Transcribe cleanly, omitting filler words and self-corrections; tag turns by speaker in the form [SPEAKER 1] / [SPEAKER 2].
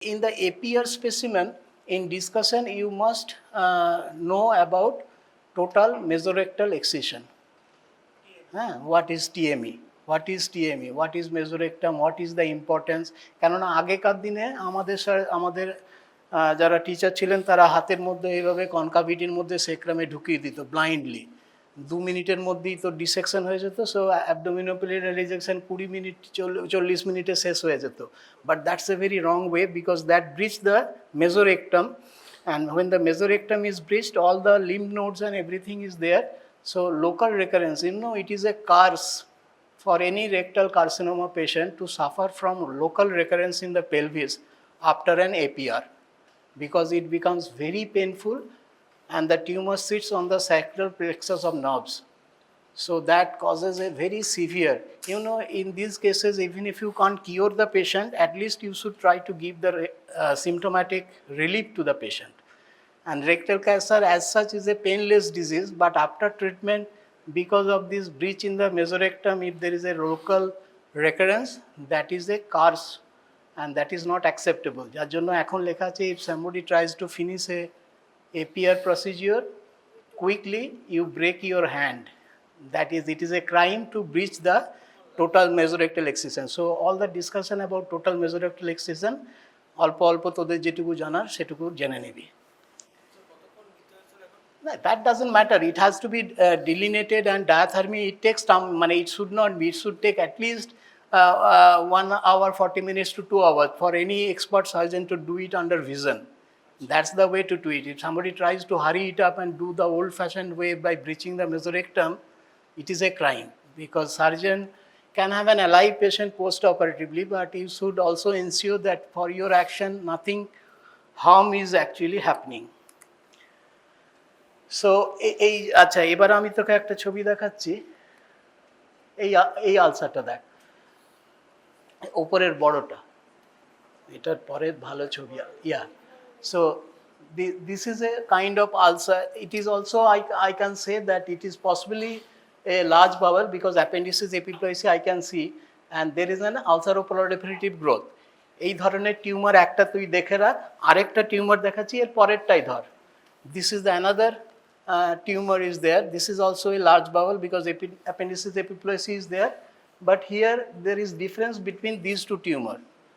[SPEAKER 1] In the APR specimen, in discussion, you must know about total mesorectal excision. What is TME? What is TME? What is mesorectum? What is the importance? কেননা আগেকার দিনে আমাদের যারা teacher ছিলেন তারা হাতের মধ্যে এইভাবে কনকাভিটির মধ্যে সেক্রামে ঢুকিয়ে দিত ব্লাইন্ডলি 2 মিনিটের মধ্যেই তো ডিসেকশন হয়ে যেত সো অ্যাবডোমিনোপেরিনাল রিজেকশন 20 মিনিট 40 মিনিটে শেষ হয়ে যেত but that's a very wrong way because that breach the mesorectum and when the mesorectum is breached all the lymph nodes and everything is there so local recurrence it is a curse for any rectal carcinoma patient to suffer from local recurrence in the pelvis after an APR because it becomes very painful and the tumor sits on the sacral plexus of nerves. So that causes a very severe, in these cases, even if you can't cure the patient, at least you should try to give the symptomatic relief to the patient. And rectal cancer as such is a painless disease, but after treatment, because of this breach in the mesorectum, if there is a local recurrence, that is a curse and that is not acceptable. যার জন্য এখন লেখা আছে if somebody tries to finish a APR procedure, quickly you break your hand. That is, it is a crime to breach the total mesorectal excision. So all the discussion about total mesorectal excision, অল্প অল্প তোদের যেটুকু জানার সেটুকু জেনে নিবি। That doesn't matter. It has to be delineated and diathermy. It takes time. It should not be. It should take at least 1 hour, 40 minutes to 2 hours for any expert surgeon to do it under vision. That's the way to do it. If somebody tries to hurry it up and do the old-fashioned way by breaching the mesorectum, it is a crime because surgeon can have an alive patient post-operatively, but you should also ensure that for your action, nothing harm is actually happening. So, আচ্ছা এবার আমি তোকে একটা ছবি দেখাচ্ছি এই আলসারটা দেখ উপরের বড়টা এটার পরের ভালো ছবি so this is a kind of ulcer. It is also I can say that it is possibly a large bowel because appendices epiploicae I can see and there is an ulceroproliferative growth. এই ধরনের tumour একটা তুই দেখে রাখ আরেকটা tumour দেখাচ্ছি এর পরেরটাই ধর this is the another tumor is there. This is also a large bowel because appendices epiploicae is there. But here there is difference between these two tumors.